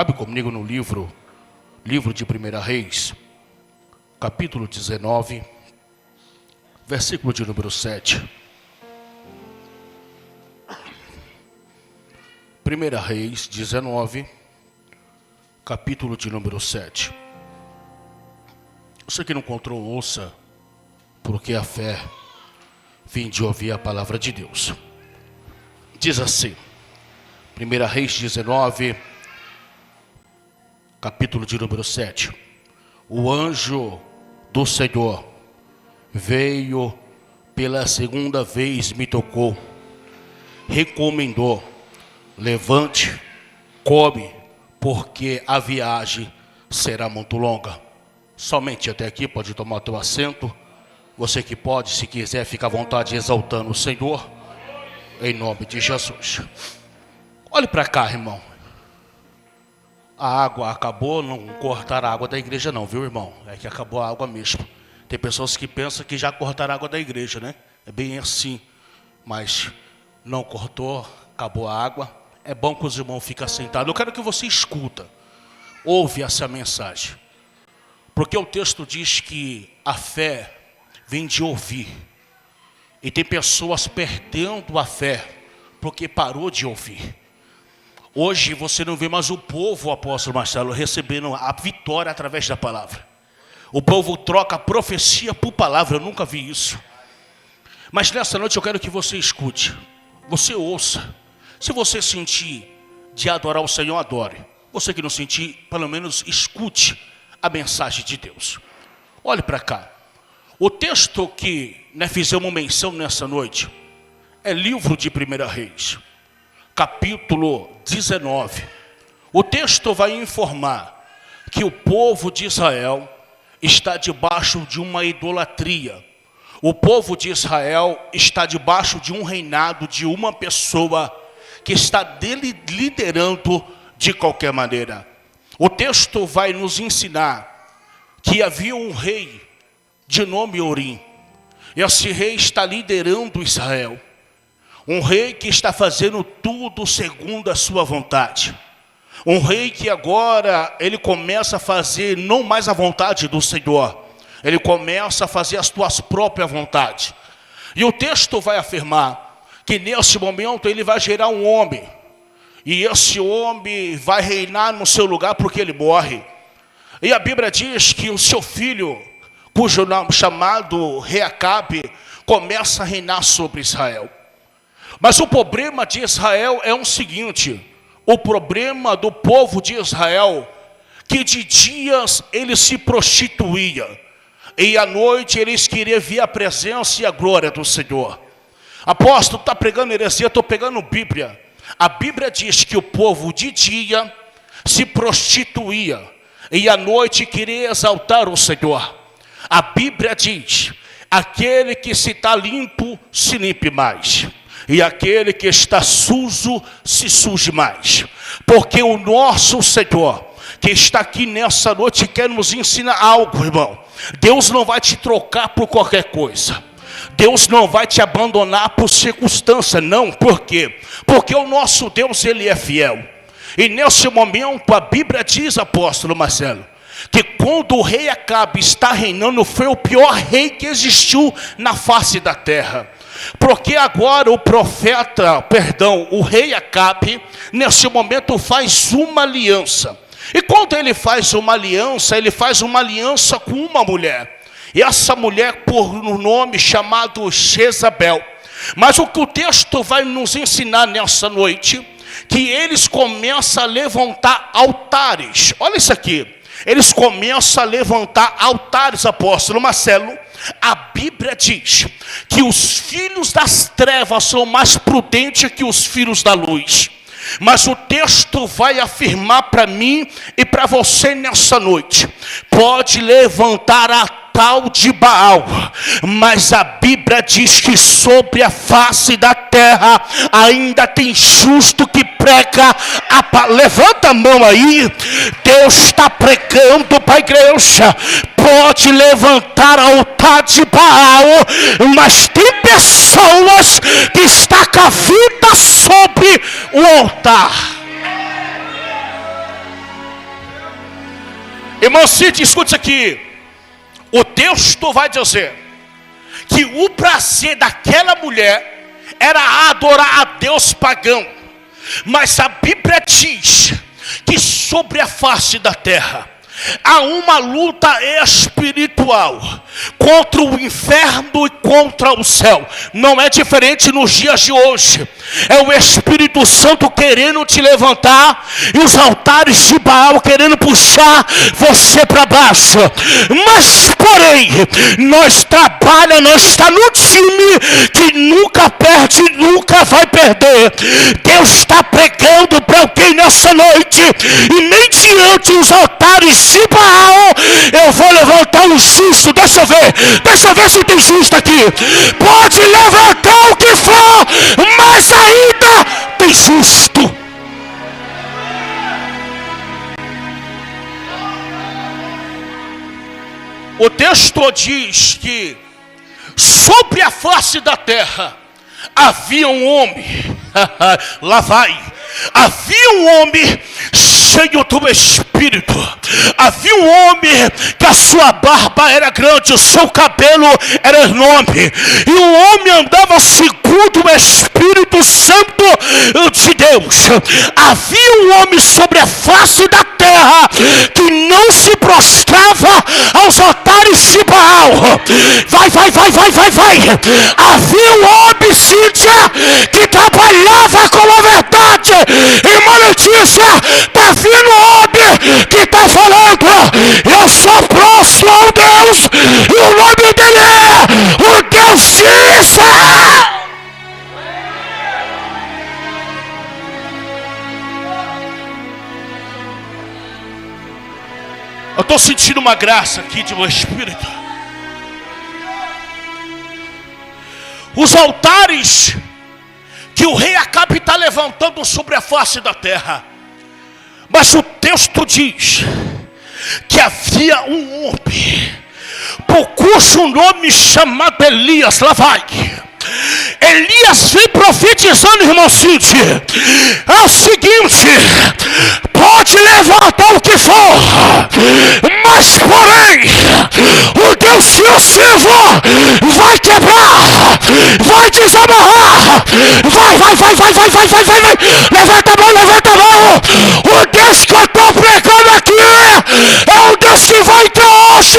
Abre comigo no livro de 1 Reis, capítulo 19, versículo de número 7. 1 Reis 19, capítulo de número 7. Você que não encontrou, ouça, porque a fé vem de ouvir a palavra de Deus. Diz assim, 1 Reis 19, capítulo de número 7. O anjo do Senhor veio pela segunda vez, me tocou, recomendou: levante, come, porque a viagem será muito longa. Somente até aqui, pode tomar teu assento. Você que pode, se quiser, fica à vontade exaltando o Senhor, em nome de Jesus. Olhe para cá, irmão. A água acabou, não cortaram a água da igreja não, viu, irmão? É que acabou a água mesmo. Tem pessoas que pensam que já cortaram a água da igreja, né? É bem assim, mas não cortou, acabou a água. É bom que os irmãos fiquem sentados. Eu quero que você escuta, ouve essa mensagem. Porque o texto diz que a fé vem de ouvir. E tem pessoas perdendo a fé porque parou de ouvir. Hoje você não vê mais o povo, o apóstolo Marcelo, recebendo a vitória através da palavra. O povo troca a profecia por palavra, eu nunca vi isso. Mas nessa noite eu quero que você escute, você ouça. Se você sentir de adorar o Senhor, adore. Você que não sentir, pelo menos escute a mensagem de Deus. Olhe para cá. O texto que nós fizemos menção nessa noite é livro de 1 Reis, capítulo 19. O texto vai informar que o povo de Israel está debaixo de uma idolatria. O povo de Israel está debaixo de um reinado de uma pessoa que está liderando de qualquer maneira. O texto vai nos ensinar que havia um rei de nome Orim. Esse rei está liderando Israel. Um rei que está fazendo tudo segundo a sua vontade. Um rei que agora ele começa a fazer não mais a vontade do Senhor. Ele começa a fazer as suas próprias vontades. E o texto vai afirmar que nesse momento ele vai gerar um homem. E esse homem vai reinar no seu lugar porque ele morre. E a Bíblia diz que o seu filho, cujo nome chamado Rei Acabe, começa a reinar sobre Israel. Mas o problema de Israel é o seguinte: o problema do povo de Israel, que de dias ele se prostituía, e à noite eles queriam ver a presença e a glória do Senhor. Apóstolo, está pregando heresia? Estou pegando Bíblia. A Bíblia diz que o povo de dia se prostituía, e à noite queria exaltar o Senhor. A Bíblia diz: aquele que se está limpo, se limpe mais. E aquele que está sujo, se suje mais. Porque o nosso Senhor, que está aqui nessa noite, quer nos ensinar algo, irmão. Deus não vai te trocar por qualquer coisa. Deus não vai te abandonar por circunstância, não. Por quê? Porque o nosso Deus, ele é fiel. E nesse momento, a Bíblia diz, apóstolo Marcelo, que quando o rei Acabe está reinando, foi o pior rei que existiu na face da terra. Porque agora o rei Acabe, nesse momento faz uma aliança. E quando ele faz uma aliança com uma mulher. E essa mulher por um nome chamado Jezabel. Mas o que o texto vai nos ensinar nessa noite, que eles começam a levantar altares. Olha isso aqui. Eles começam a levantar altares, apóstolo Marcelo. A Bíblia diz que os filhos das trevas são mais prudentes que os filhos da luz. Mas o texto vai afirmar para mim e para você nessa noite: pode levantar a tal de Baal, mas a Bíblia diz que sobre a face da terra ainda tem justo que prega a palavra. Levanta a mão aí. Deus está pregando para a igreja. Pode levantar altar de Baal, mas tem pessoas que estão com a vida sobre o altar. Irmão Cid, escute aqui. O texto vai dizer que o prazer daquela mulher era adorar a Deus pagão. Mas a Bíblia diz que sobre a face da terra há uma luta espiritual contra o inferno e contra o céu. Não é diferente nos dias de hoje. É o Espírito Santo querendo te levantar e os altares de Baal querendo puxar você para baixo. Mas porém, nós está no time que nunca perde, nunca vai perder. Deus está pregando para alguém nessa noite, e nem diante dos altares de Baal eu vou levantar um justo. Deixa eu ver se tem justo aqui. Pode levantar o que for, mas ainda tem justo. O texto diz que sobre a face da terra havia um homem. Lá vai. Havia um homem cheio do Espírito. Havia um homem que a sua barba era grande, o seu cabelo era enorme, e o homem andava segundo o Espírito Santo de Deus. Havia um homem sobre a face da terra que não se prostrava aos altares de Baal. Vai. Havia um homem, Cíntia, que trabalhava com a verdade. Irmã Letícia, está vindo um homem que está falando: eu sou próximo ao Deus, e o nome dele é o Deus Cícero. Eu estou sentindo uma graça aqui de meu Espírito. Os altares que o rei Acabe está levantando sobre a face da terra. Mas o texto diz que havia um homem, por cujo nome chamado Elias. Lá vai. Elias vem profetizando, irmão Cid. É o seguinte: pode levantar o que for, mas porém o Deus que eu sirvo vai quebrar, vai desamarrar, vai, levanta a mão. O Deus que eu estou pregando aqui é o Deus que vai entrar hoje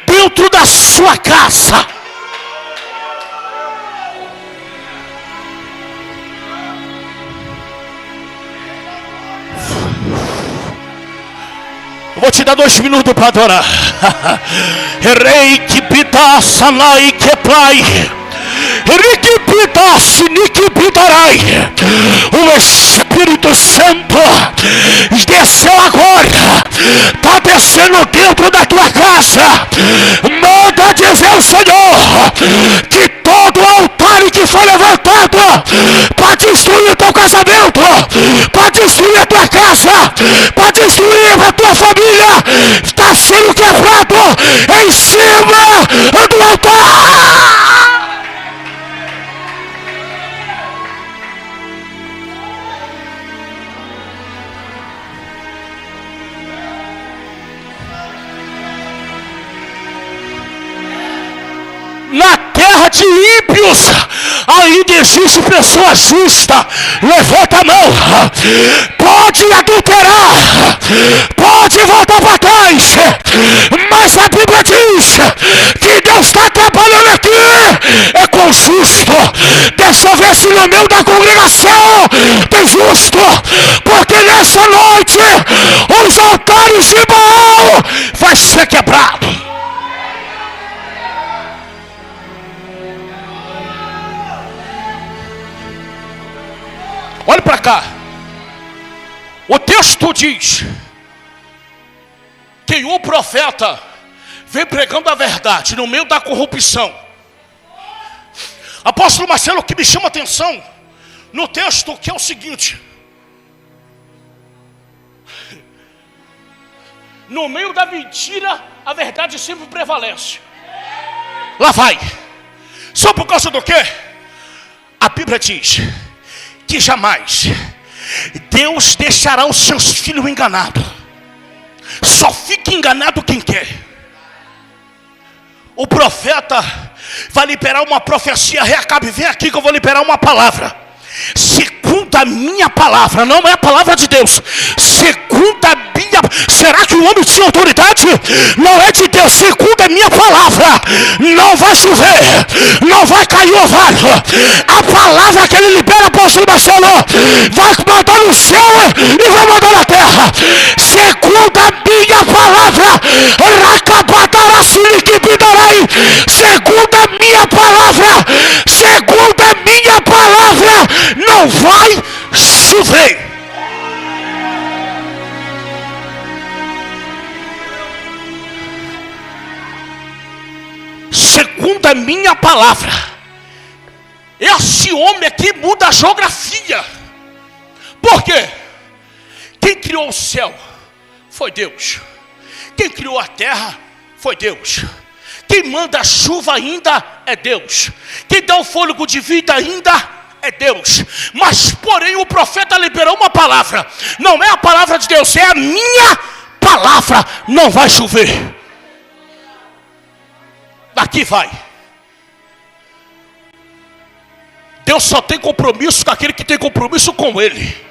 dentro da sua casa. Eu vou te dar 2 minutos para adorar. Rei que pita sanai que plai. O Espírito Santo desceu agora, está descendo dentro da tua casa. Manda dizer ao Senhor que todo altar que foi levantado para destruir o teu casamento, para destruir a tua casa, para destruir a tua família, está sendo quebrado em cima do altar. Na terra de ímpios ainda existe pessoa justa. Levanta a mão. Pode adulterar, pode voltar para trás, mas a Bíblia diz que Deus está trabalhando aqui é com justo. Deixa eu ver se no meio da congregação tem justo, porque nessa noite os altares de Baal vai ser quebrado. Olha para cá. O texto diz que o profeta vem pregando a verdade no meio da corrupção. Apóstolo Marcelo, o que me chama a atenção no texto que é o seguinte: no meio da mentira, a verdade sempre prevalece. Lá vai. Só por causa do quê? A Bíblia diz que jamais Deus deixará os seus filhos enganados. Só fica enganado quem quer. O profeta vai liberar uma profecia. Reacabe, vem aqui que eu vou liberar uma palavra. Segundo a minha palavra, não é a palavra de Deus. Segundo a minha... Será que o homem tinha autoridade? Não é de Deus. Segundo a minha palavra, não vai chover, não vai cair orvalho. A palavra que ele libera, apóstolo Marcelo, vai mandar no céu e vai mandar na terra. Segundo a minha palavra, segundo a minha palavra, segundo a minha palavra, não vai chover. Segundo a minha palavra, esse homem aqui muda a geografia. Por quê? Quem criou o céu foi Deus. Quem criou a terra foi Deus. Quem manda a chuva ainda é Deus. Quem dá o fôlego de vida ainda é Deus. Mas porém o profeta liberou uma palavra. Não é a palavra de Deus, é a minha palavra. Não vai chover. Daqui vai. Deus só tem compromisso com aquele que tem compromisso com Ele.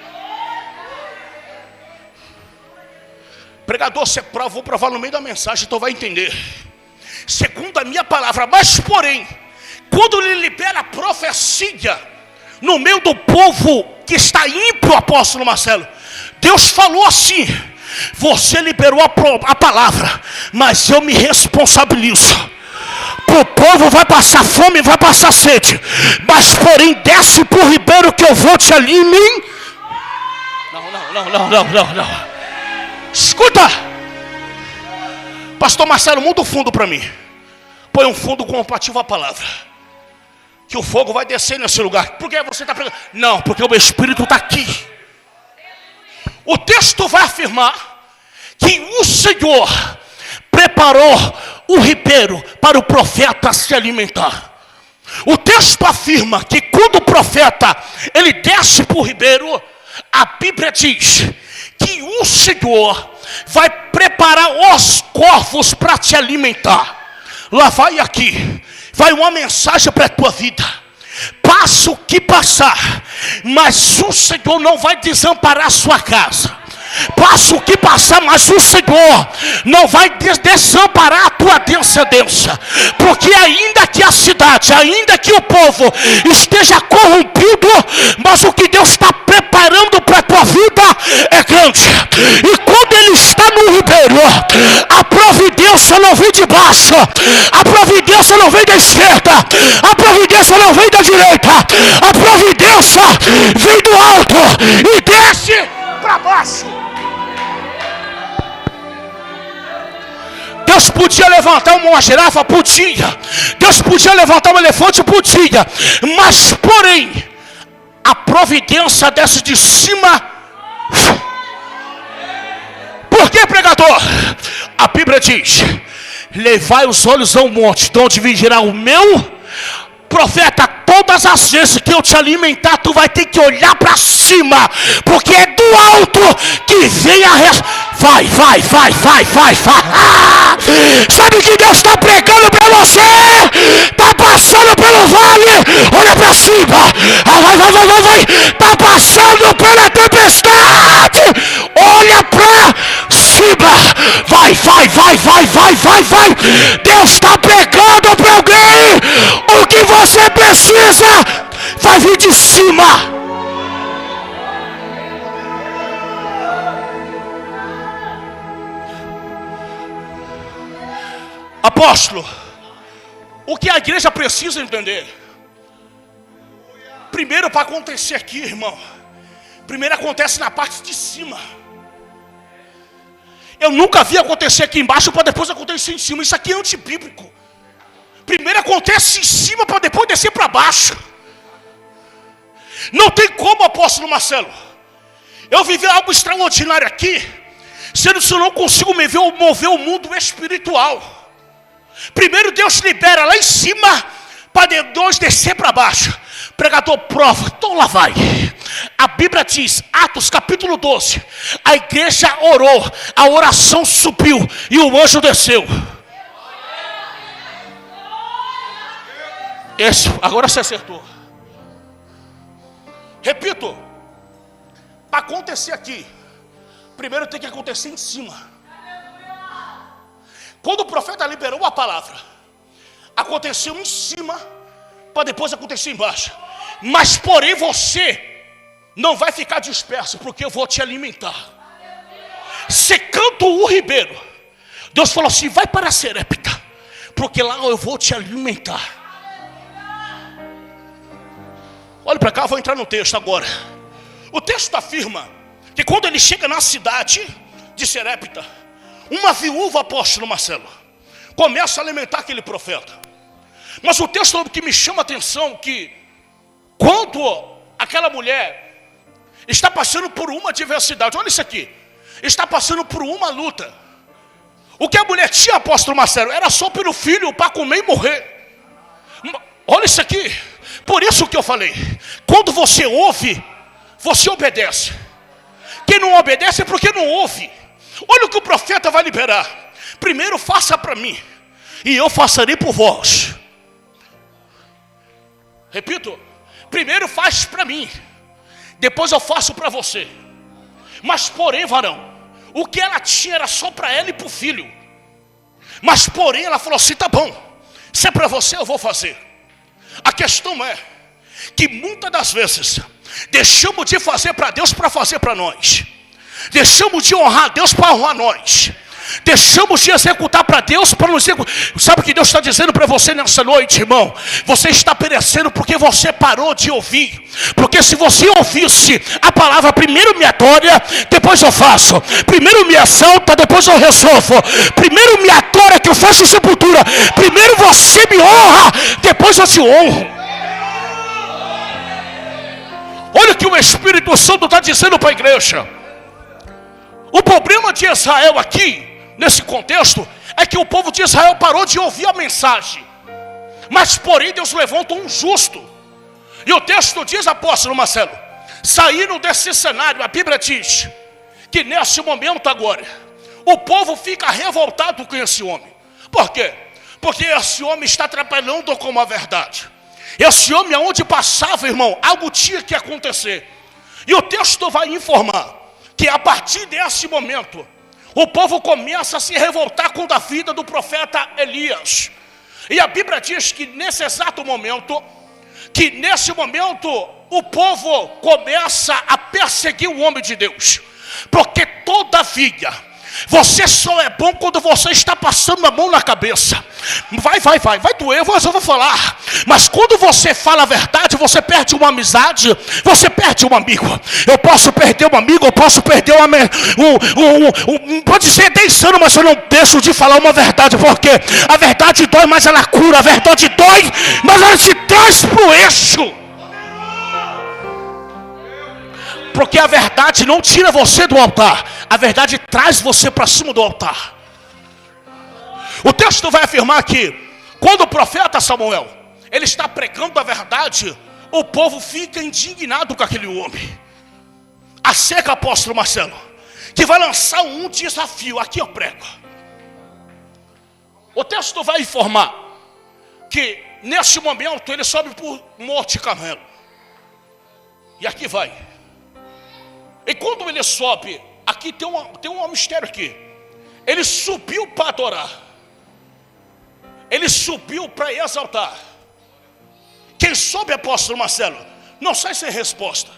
Pregador, você prova, vou provar no meio da mensagem, então vai entender. Segundo a minha palavra, mas porém, quando ele libera a profecia no meio do povo que está ímpio, apóstolo Marcelo, Deus falou assim: você liberou a palavra, mas eu me responsabilizo. O povo vai passar fome, vai passar sede, mas porém desce para o ribeiro que eu vou te alimentar. Não. Escuta, pastor Marcelo, muda o fundo para mim. Põe um fundo compatível à palavra, que o fogo vai descer nesse lugar. Por que você está pregando? Não, porque o meu espírito está aqui. O texto vai afirmar que o Senhor preparou o ribeiro para o profeta se alimentar. O texto afirma que quando o profeta ele desce para o ribeiro, a Bíblia diz que o Senhor vai preparar os corvos para te alimentar. Lá vai aqui, vai uma mensagem para a tua vida. Passa o que passar, mas o Senhor não vai desamparar a sua casa. Passa o que passar, mas o Senhor não vai desamparar a tua descendência. Porque ainda que a cidade, ainda que o povo esteja corrompido, mas o que Deus está preparando para a tua vida é grande. E quando ele está no ribeiro, a providência não vem de baixo, a providência não vem da esquerda, a providência não vem da direita, a providência vem do alto e desce para baixo. Deus podia levantar uma girafa, podia. Deus podia levantar um elefante, podia. Mas porém, a providência desce de cima. Por que, pregador? A Bíblia diz: levai os olhos ao monte, de onde virá o meu profeta. Todas as vezes que eu te alimentar, tu vai ter que olhar para cima, porque é do alto que vem a vai. Sabe que Deus está pregando para você? Está passando pelo vale, olha para cima. Vai. Está passando pela tempestade, olha para cima. Vai. Deus está pregando para alguém. O que você precisa vai vir de cima. Apóstolo, o que a igreja precisa entender? Primeiro, para acontecer aqui, irmão, primeiro acontece na parte de cima. Eu nunca vi acontecer aqui embaixo para depois acontecer em cima. Isso aqui é antibíblico. Primeiro acontece em cima para depois descer para baixo. Não tem como, apóstolo Marcelo, eu viver algo extraordinário aqui, sendo que eu não consigo mover o mundo espiritual. Primeiro Deus libera lá em cima, para Deus descer para baixo. Pregador, prova, então lá vai. A Bíblia diz, Atos capítulo 12, a igreja orou, a oração subiu e o anjo desceu. Agora você acertou. Repito, para acontecer aqui, primeiro tem que acontecer em cima. Quando o profeta liberou a palavra, aconteceu em cima, para depois acontecer embaixo. Mas porém você não vai ficar disperso, porque eu vou te alimentar. Secando o ribeiro, Deus falou assim, vai para Serepta, porque lá eu vou te alimentar. Olha para cá, eu vou entrar no texto agora. O texto afirma que quando ele chega na cidade de Serepta, uma viúva, apóstolo Marcelo, começa a alimentar aquele profeta. Mas o texto que me chama a atenção, que quando aquela mulher está passando por uma adversidade, olha isso aqui, está passando por uma luta. O que a mulher tinha, apóstolo Marcelo, era só pelo filho para comer e morrer. Olha isso aqui. Por isso que eu falei, quando você ouve, você obedece. Quem não obedece é porque não ouve. Olha o que o profeta vai liberar. Primeiro faça para mim, e eu farei por vós. Repito, primeiro faz para mim, depois eu faço para você. Mas porém, varão, o que ela tinha era só para ela e para o filho. Mas porém ela falou assim, tá bom, se é para você eu vou fazer. A questão é que muitas das vezes deixamos de fazer para Deus para fazer para nós. Deixamos de honrar Deus para honrar nós. Deixamos de executar para Deus para nos executar. Sabe o que Deus está dizendo para você nessa noite, irmão? Você está perecendo porque você parou de ouvir. Porque se você ouvisse a palavra, primeiro me adora, depois eu faço. Primeiro me assalta, depois eu resolvo. Primeiro me adora que eu faço sepultura. Primeiro você me honra, depois eu te honro. Olha o que o Espírito Santo está dizendo para a igreja. O problema de Israel aqui, nesse contexto, é que o povo de Israel parou de ouvir a mensagem. Mas porém Deus levanta um justo. E o texto diz, apóstolo Marcelo, saíram desse cenário, a Bíblia diz que nesse momento agora, o povo fica revoltado com esse homem. Por quê? Porque esse homem está trabalhando com a verdade. Esse homem, aonde passava, irmão, algo tinha que acontecer. E o texto vai informar que a partir desse momento, o povo começa a se revoltar contra a vida do profeta Elias. E a Bíblia diz que nesse exato momento, o povo começa a perseguir o homem de Deus. Porque todavia, você só é bom quando você está passando a mão na cabeça. Vai doer, mas eu vou falar. Mas quando você fala a verdade, você perde uma amizade, você perde um amigo. Eu posso perder um amigo, eu posso perder pode ser 10 anos, mas eu não deixo de falar uma verdade. Porque a verdade dói, mas ela cura. A verdade dói, mas ela te traz para o eixo. Porque a verdade não tira você do altar. A verdade traz você para cima do altar. O texto vai afirmar que quando o profeta Samuel, ele está pregando a verdade, o povo fica indignado com aquele homem. A seca, apóstolo Marcelo, que vai lançar um desafio. Aqui eu prego. O texto vai informar que nesse momento ele sobe por Monte Carmelo. E aqui vai. E quando ele sobe, aqui tem um mistério aqui. Ele subiu para adorar. Ele subiu para exaltar. Quem sobe, apóstolo Marcelo, não sai sem resposta.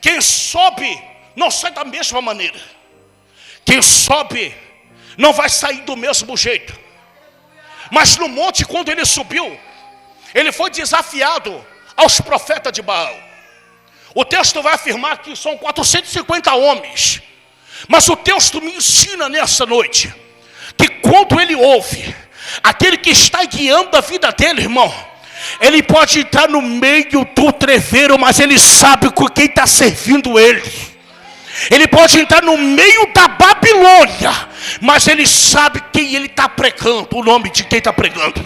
Quem sobe, não sai da mesma maneira. Quem sobe, não vai sair do mesmo jeito. Mas no monte, quando ele subiu, ele foi desafiado aos profetas de Baal. O texto vai afirmar que são 450 homens. Mas o texto me ensina nessa noite que quando ele ouve, aquele que está guiando a vida dele, irmão, ele pode entrar no meio do treveiro, mas ele sabe com quem está servindo ele. Ele pode entrar no meio da Babilônia, mas ele sabe quem ele está pregando, o nome de quem está pregando.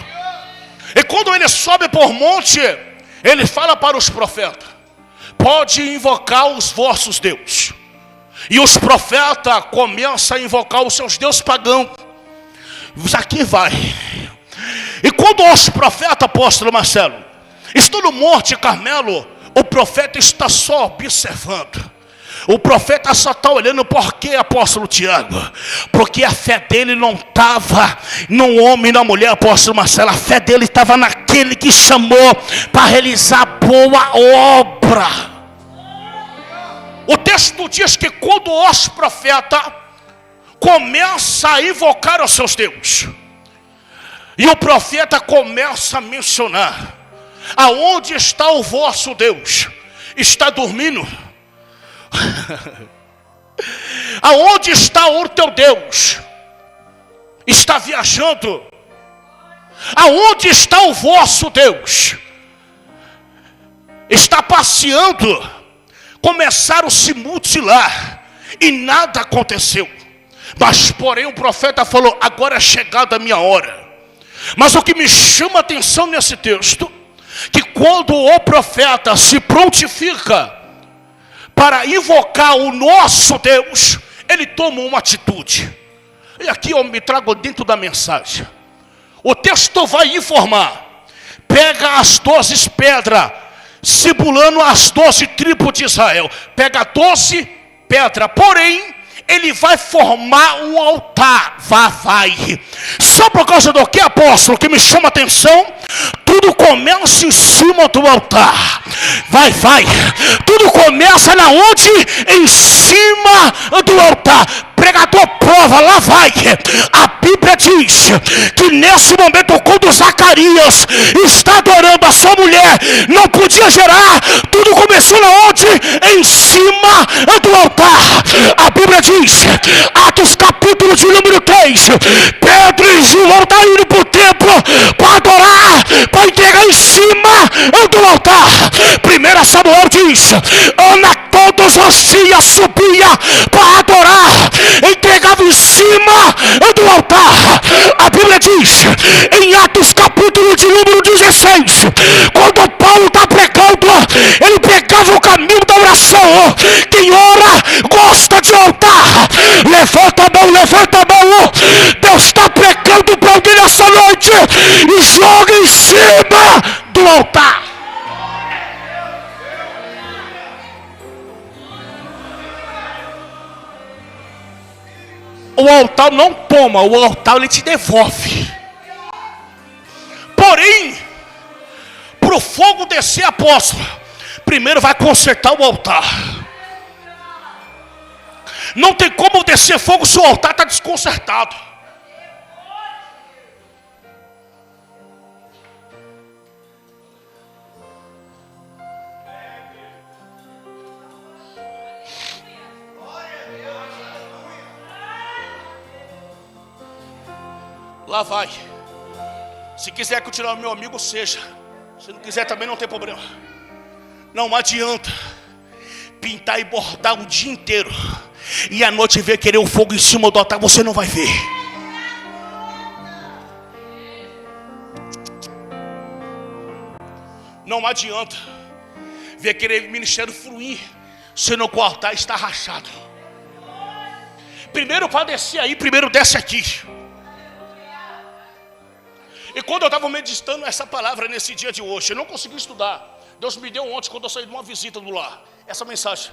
E quando ele sobe por monte, ele fala para os profetas: pode invocar os vossos deuses. E os profetas começam a invocar os seus deuses pagãos. Aqui vai. E quando os profetas, apóstolo Marcelo, estão no Monte Carmelo, o profeta está só observando. O profeta só está olhando. Por quê, apóstolo Tiago? Porque a fé dele não estava no homem e na mulher, apóstolo Marcelo. A fé dele estava naquele que chamou para realizar boa obra. O texto diz que quando os profetas começam a invocar os seus deuses, e o profeta começa a mencionar: aonde está o vosso Deus? Está dormindo? Aonde está o teu Deus? Está viajando? Aonde está o vosso Deus? Está passeando? Começaram a se mutilar e nada aconteceu. Mas porém o profeta falou: agora é chegada a minha hora. Mas o que me chama a atenção nesse texto, que quando o profeta se prontifica para invocar o nosso Deus, ele toma uma atitude. E aqui eu me trago dentro da mensagem. O texto vai informar: pega as 12 pedras, simulando as 12 tribos de Israel. Pega 12 pedras, porém ele vai formar um altar. Vai. Só por causa do que, apóstolo, que me chama a atenção? Tudo começa em cima do altar. Vai. Tudo começa na onde? Em cima do altar. Pregador, prova, lá vai. A Bíblia diz que nesse momento, quando Zacarias está adorando a sua mulher, não podia gerar. Tudo começou na onde? Em cima do altar. A Bíblia diz, Atos capítulo de número 3, Pedro e João estão indo para o templo para adorar, para entregar em cima do altar. 1 Samuel diz: Ana todos os dias subia para adorar, entregava em cima do altar. A Bíblia diz em Atos capítulo de número 16, quando Paulo está pregando, ele pegava o caminho da oração. Quem ora gosta de altar. Levanta a mão. Deus está pregando para alguém nessa noite, e joga em cima do altar. O altar não toma, o altar ele te devolve. Porém, para o fogo descer, apóstolo, primeiro vai consertar o altar. Não tem como descer fogo se o altar está desconcertado. Lá vai. Se quiser continuar meu amigo, seja. Se não quiser também não tem problema. Não adianta pintar e bordar o dia inteiro e à noite ver querer o fogo em cima do altar, você não vai ver. Não adianta ver querer ministério fluir, sendo que o altar está rachado. Primeiro para descer aí, primeiro desce aqui. E quando eu estava meditando essa palavra nesse dia de hoje, eu não consegui estudar. Deus me deu ontem, quando eu saí de uma visita do lar, essa mensagem.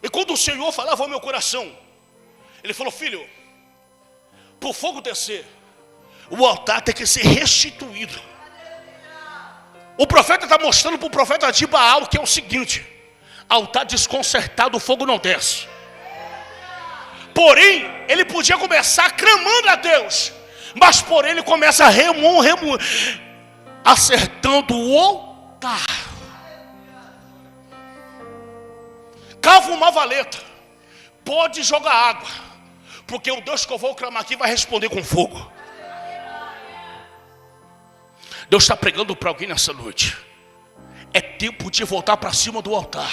E quando o Senhor falava ao meu coração, Ele falou: filho, para o fogo descer, o altar tem que ser restituído. O profeta está mostrando para o profeta de Baal que é o seguinte: altar desconcertado, o fogo não desce. Porém, ele podia começar clamando a Deus, mas por ele começa a acertando o altar. Cava uma valeta, pode jogar água, porque o Deus que eu vou clamar aqui vai responder com fogo. Deus está pregando para alguém nessa noite. É tempo de voltar para cima do altar.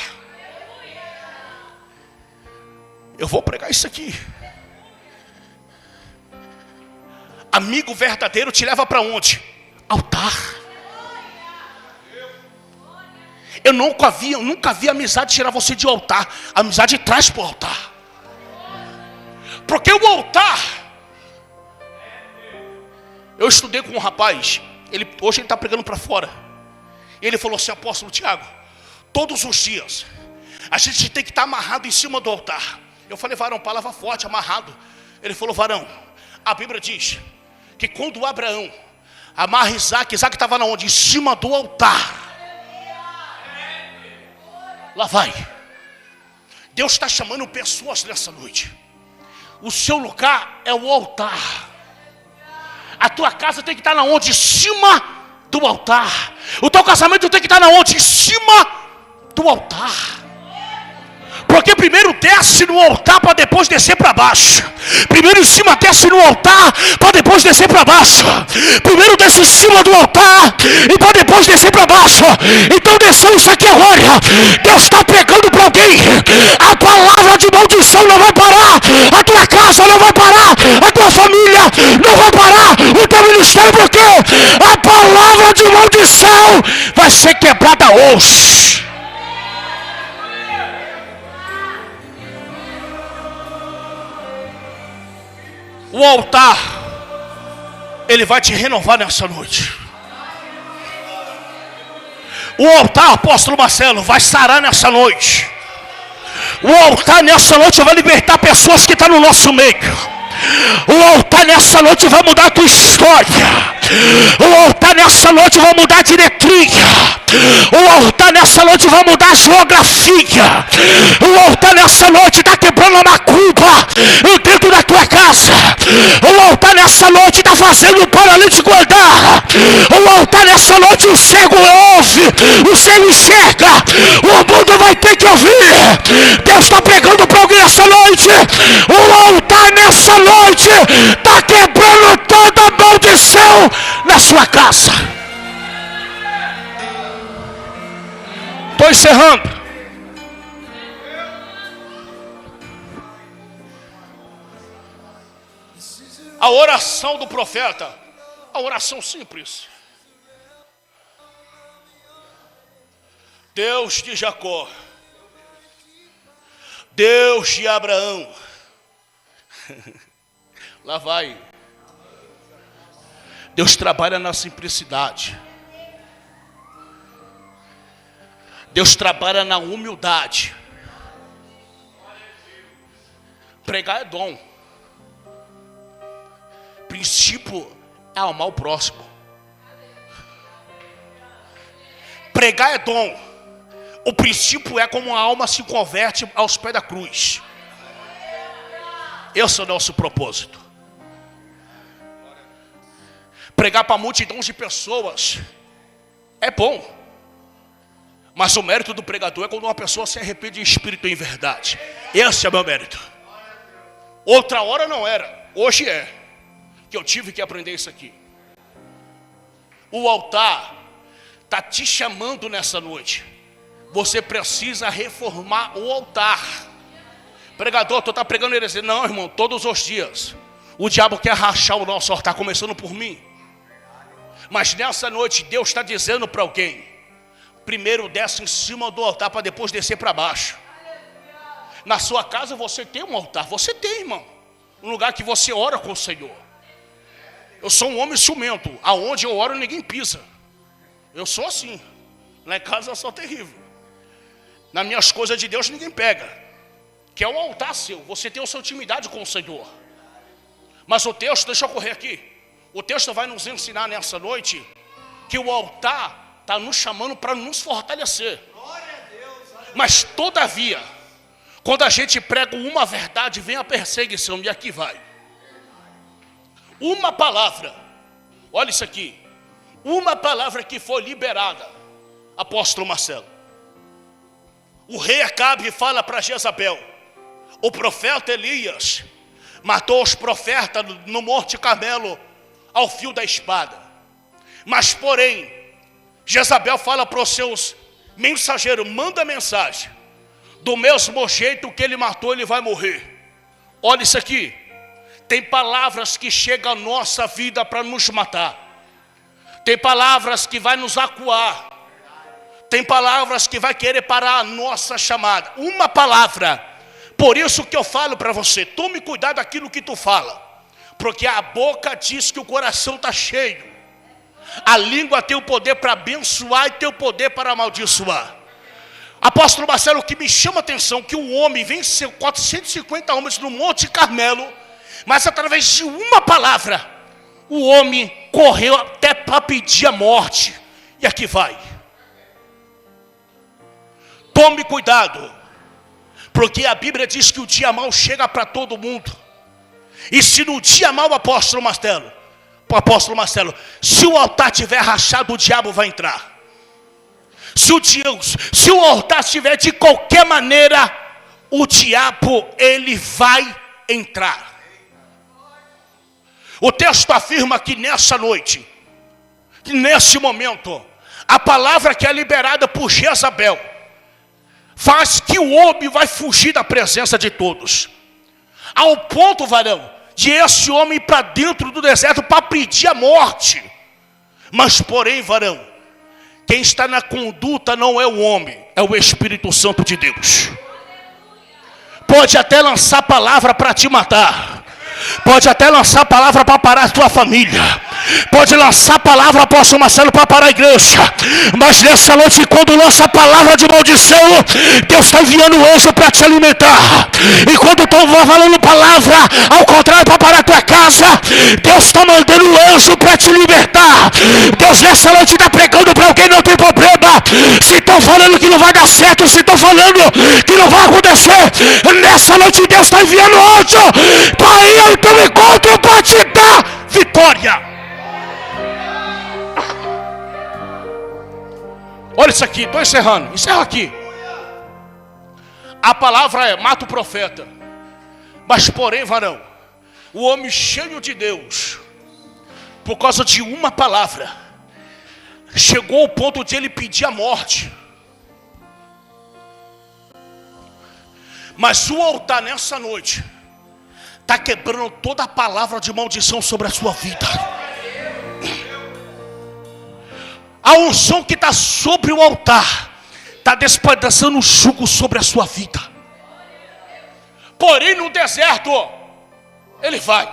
Eu vou pregar isso aqui. Amigo verdadeiro te leva para onde? Altar. Eu nunca vi amizade tirar você de altar. A amizade traz para o altar. Porque o altar... Eu estudei com um rapaz, hoje ele está pregando para fora. Ele falou assim: apóstolo Tiago, todos os dias a gente tem que estar amarrado em cima do altar. Eu falei: varão, palavra forte, amarrado. Ele falou: varão, a Bíblia diz que quando Abraão amarra Isaac estava na onde? Em cima do altar. Lá vai. Deus está chamando pessoas nessa noite. O seu lugar é o altar. A tua casa tem que estar na onde? Em cima do altar. O teu casamento tem que estar na onde? Em cima do altar. Porque primeiro desce no altar para depois descer para baixo. Primeiro em cima desce no altar para depois descer para baixo. Primeiro desce em cima do altar e para depois descer para baixo. Então desceu isso aqui agora. Deus está pregando para alguém. A palavra de maldição não vai parar. A tua casa não vai parar. A tua família não vai parar. O teu ministério, porque a palavra de maldição vai ser quebrada hoje. O altar, ele vai te renovar nessa noite. O altar, apóstolo Marcelo, vai sarar nessa noite. O altar nessa noite vai libertar pessoas que estão no nosso meio. O altar nessa noite vai mudar a tua história. O altar nessa noite vai mudar a diretriz. O altar nessa noite vai mudar a geografia. O altar nessa noite está quebrando a macumba dentro da tua casa. O altar nessa noite está fazendo o paralítico andar. O altar nessa noite o cego ouve, o cego enxerga. O mundo vai ter que ouvir. Deus está pregando para alguém essa noite. O altar nessa noite está quebrando toda maldição na sua casa. Estou encerrando. A oração do profeta, a oração simples. Deus de Jacó, Deus de Abraão. Lá vai. Deus trabalha na simplicidade. Deus trabalha na humildade. Pregar é dom. Princípio é amar o próximo. Pregar é dom. O princípio é como a alma se converte aos pés da cruz. Esse é o nosso propósito. Pregar para multidões de pessoas é bom. Mas o mérito do pregador é quando uma pessoa se arrepende em espírito e em verdade. Esse é o meu mérito. Outra hora não era. Hoje é. Que eu tive que aprender isso aqui. O altar está te chamando nessa noite. Você precisa reformar o altar. Pregador, tu está pregando heresia. Não, irmão, todos os dias. O diabo quer rachar o nosso altar, começando por mim. Mas nessa noite Deus está dizendo para alguém: primeiro desce em cima do altar para depois descer para baixo. Na sua casa você tem um altar. Você tem, irmão. Um lugar que você ora com o Senhor. Eu sou um homem ciumento. Aonde eu oro ninguém pisa. Eu sou assim. Lá em casa eu sou terrível. Nas minhas coisas de Deus ninguém pega. Que é um altar seu. Você tem a sua intimidade com o Senhor. Mas o texto, deixa eu correr aqui. O texto vai nos ensinar nessa noite que o altar está nos chamando para nos fortalecer. Mas todavia, quando a gente prega uma verdade, vem a perseguição. E aqui vai. Uma palavra. Olha isso aqui. Uma palavra que foi liberada. Apóstolo Marcelo. O rei Acabe fala para Jezabel: o profeta Elias matou os profetas no Monte Carmelo ao fio da espada. Mas porém, Jezabel fala para os seus mensageiros: manda mensagem. Do mesmo jeito que ele matou, ele vai morrer. Olha isso aqui. Tem palavras que chegam à nossa vida para nos matar. Tem palavras que vai nos acuar. Tem palavras que vai querer parar a nossa chamada. Uma palavra. Por isso que eu falo para você, tome cuidado daquilo que tu fala. Porque a boca diz que o coração está cheio. A língua tem o poder para abençoar e tem o poder para amaldiçoar. Apóstolo Marcelo, o que me chama a atenção, que o homem venceu 450 homens no Monte Carmelo, mas através de uma palavra, o homem correu até para pedir a morte. E aqui vai. Tome cuidado, porque a Bíblia diz que o dia mau chega para todo mundo. E se no dia mau, apóstolo Marcelo, se o altar estiver rachado, o diabo vai entrar. Se o altar estiver de qualquer maneira, o diabo, ele vai entrar. O texto afirma que nessa noite, que nesse momento, a palavra que é liberada por Jezabel, faz que o homem vai fugir da presença de todos. Ao ponto, varão, de esse homem ir para dentro do deserto para pedir a morte. Mas porém, varão, quem está na conduta não é o homem, é o Espírito Santo de Deus. Pode até lançar palavra para te matar. Pode até lançar palavra para parar a tua família. Pode lançar palavra, apóstolo Marcelo, para parar a igreja. Mas nessa noite, quando lança a palavra de maldição, Deus está enviando o anjo para te alimentar. E quando estou falando palavra, ao contrário, para parar a tua casa, Deus está mandando o anjo para te libertar. Deus nessa noite está pregando para alguém, não tem problema. Se estão falando que não vai dar certo, se estão falando que não vai acontecer, nessa noite Deus está enviando o anjo para ir ao teu encontro para te dar vitória. Olha isso aqui, estou encerrando. Encerra aqui. A palavra é: mata o profeta. Mas porém, varão, o homem cheio de Deus, por causa de uma palavra, chegou ao ponto de ele pedir a morte. Mas o altar nessa noite está quebrando toda a palavra de maldição sobre a sua vida. A unção que está sobre o altar está despedaçando o jugo sobre a sua vida. Porém no deserto, ele vai.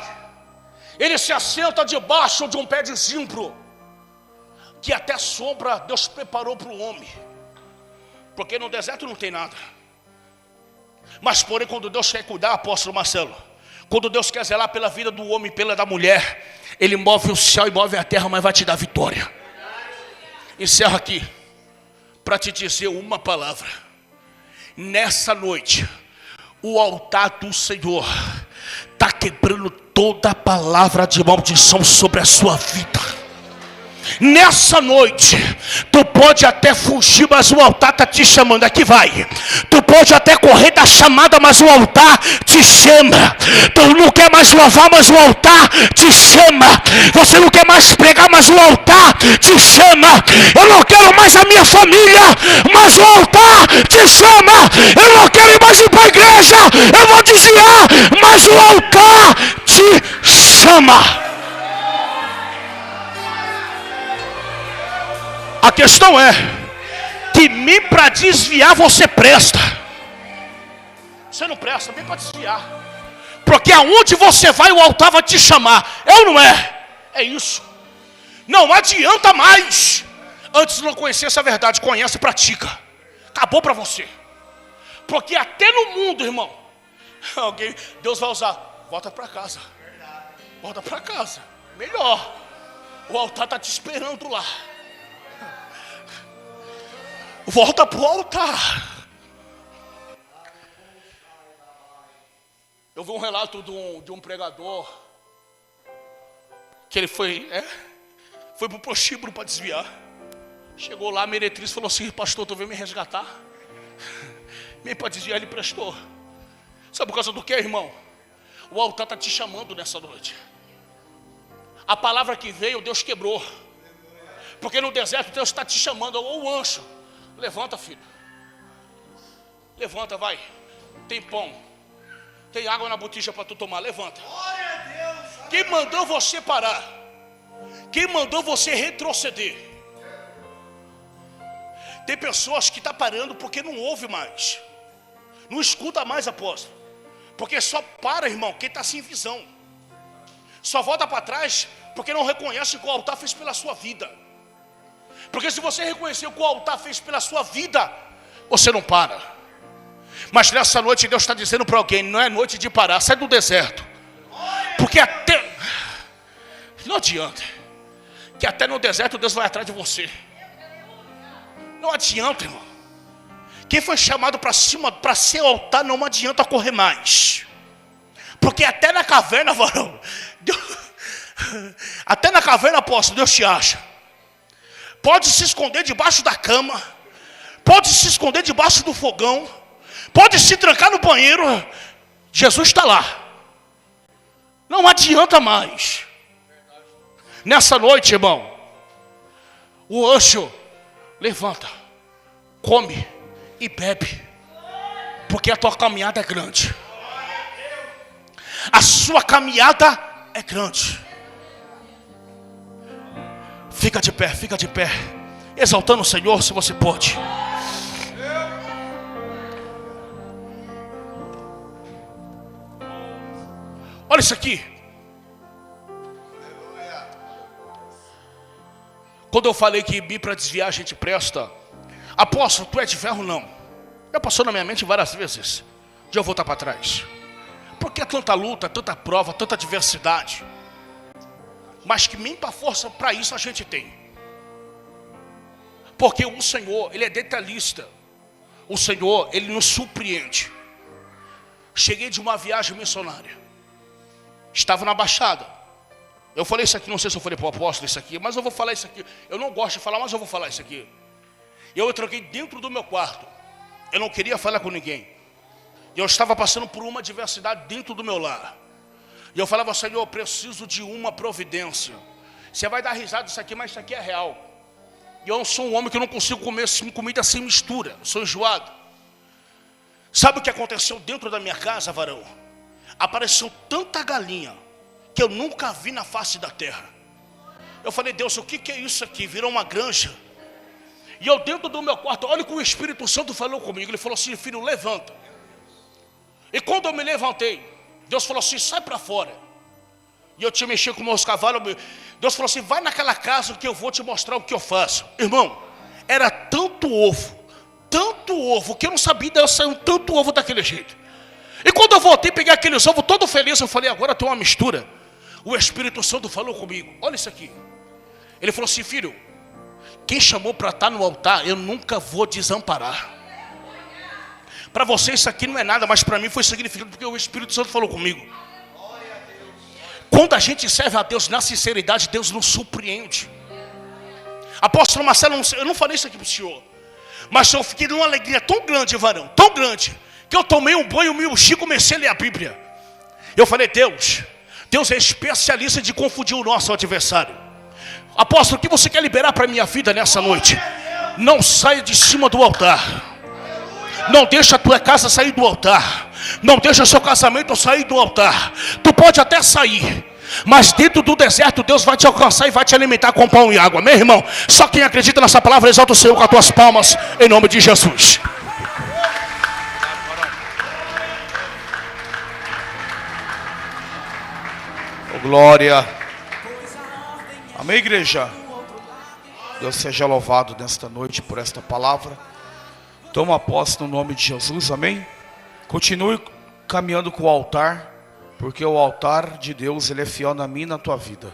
Ele se assenta debaixo de um pé de zimbro, que até sombra Deus preparou para o homem. Porque no deserto não tem nada. Mas porém quando Deus quer cuidar, apóstolo Marcelo, quando Deus quer zelar pela vida do homem, pela da mulher, Ele move o céu e move a terra, mas vai te dar vitória. Encerro aqui para te dizer uma palavra. Nessa noite, o altar do Senhor está quebrando toda a palavra de maldição sobre a sua vida. Nessa noite, tu pode até fugir, mas o altar está te chamando. Aqui vai. Tu pode até correr da chamada, mas o altar te chama. Tu não quer mais louvar, mas o altar te chama. Você não quer mais pregar, mas o altar te chama. Eu não quero mais a minha família, mas o altar te chama. Eu não quero ir mais ir para a igreja, eu vou desviar, mas o altar te chama. A questão é que nem para desviar você presta. Você não presta nem para desviar. Porque aonde você vai, o altar vai te chamar. É ou não é? É isso. Não adianta mais. Antes não conhecesse a verdade, conhece e pratica. Acabou para você. Porque até no mundo, irmão, alguém, Deus vai usar. Volta para casa. Volta para casa. Melhor. O altar está te esperando lá. Volta para o altar. Eu vi um relato de um pregador que ele foi para o prostíbulo para desviar. Chegou lá, a meretriz falou assim: pastor, tu veio me resgatar? Vem para desviar, ele prestou. Sabe por causa do que, irmão? O altar está te chamando nessa noite. A palavra que veio, Deus quebrou. Porque no deserto Deus está te chamando, ou o anjo. Levanta, filho. Levanta, vai. Tem pão. Tem água na botija para tu tomar. Levanta. Quem mandou você parar? Quem mandou você retroceder? Tem pessoas que estão parando porque não ouve mais, não escuta mais, apóstolo. Porque só para, irmão, quem está sem visão. Só volta para trás porque não reconhece o que o altar fez pela sua vida. Porque se você reconhecer o que o altar fez pela sua vida, você não para. Mas nessa noite Deus está dizendo para alguém: não é noite de parar, sai do deserto. Porque até, não adianta, que até no deserto Deus vai atrás de você. Não adianta, irmão. Quem foi chamado para cima, para ser altar, não adianta correr mais. Porque até na caverna, varão, até na caverna, apóstolo, Deus te acha. Pode se esconder debaixo da cama, pode se esconder debaixo do fogão, pode se trancar no banheiro, Jesus está lá. Não adianta mais. Nessa noite, irmão, o anjo levanta, come e bebe, porque a tua caminhada é grande. A sua caminhada é grande. Fica de pé, exaltando o Senhor, se você pode. Olha isso aqui. Quando eu falei que vir para desviar a gente presta, apóstolo, tu é de ferro? Não. Já passou na minha mente várias vezes de eu voltar para trás. Porque é tanta luta, tanta prova, tanta adversidade. Mas que nem para força para isso a gente tem. Porque o Senhor, Ele é detalhista. O Senhor, Ele nos surpreende. Cheguei de uma viagem missionária. Estava na Baixada. Eu falei isso aqui, não sei se eu falei para o apóstolo isso aqui, mas eu vou falar isso aqui. Eu não gosto de falar, mas eu vou falar isso aqui. Eu tranquei dentro do meu quarto. Eu não queria falar com ninguém. Eu estava passando por uma adversidade dentro do meu lar. E eu falava: Senhor, eu preciso de uma providência. Você vai dar risada disso aqui, mas isso aqui é real. E eu sou um homem que não consigo comer comida sem mistura. Eu sou enjoado. Sabe o que aconteceu dentro da minha casa, varão? Apareceu tanta galinha que eu nunca vi na face da terra. Eu falei: Deus, o que é isso aqui? Virou uma granja. E eu dentro do meu quarto, olha o que o Espírito Santo falou comigo. Ele falou assim: filho, levanta. E quando eu me levantei, Deus falou assim: sai para fora. E eu tinha mexido com meus cavalos. Deus falou assim: vai naquela casa que eu vou te mostrar o que eu faço. Irmão, era tanto ovo, que eu não sabia de eu sair tanto ovo daquele jeito. E quando eu voltei, peguei aqueles ovos todo feliz, eu falei: agora tem uma mistura. O Espírito Santo falou comigo: olha isso aqui. Ele falou assim: filho, quem chamou para estar no altar, eu nunca vou desamparar. Para você isso aqui não é nada, mas para mim foi significante, porque o Espírito Santo falou comigo. Quando a gente serve a Deus na sinceridade, Deus nos surpreende. Apóstolo Marcelo, eu não falei isso aqui para o senhor, mas eu fiquei numa alegria tão grande, varão, tão grande, que eu tomei um banho, me enchi e comecei a ler a Bíblia. Eu falei: Deus é especialista de confundir o nosso adversário. Apóstolo, o que você quer liberar para a minha vida nessa noite? Não saia de cima do altar. Não deixa a tua casa sair do altar. Não deixa o seu casamento sair do altar. Tu pode até sair, mas dentro do deserto Deus vai te alcançar e vai te alimentar com pão e água. Meu irmão, só quem acredita nessa palavra, exalta o Senhor com as tuas palmas, em nome de Jesus. Oh, glória. Amém, igreja. Deus seja louvado nesta noite por esta palavra. Toma posse no nome de Jesus, amém? Continue caminhando com o altar, porque o altar de Deus, ele é fiel na minha e na tua vida.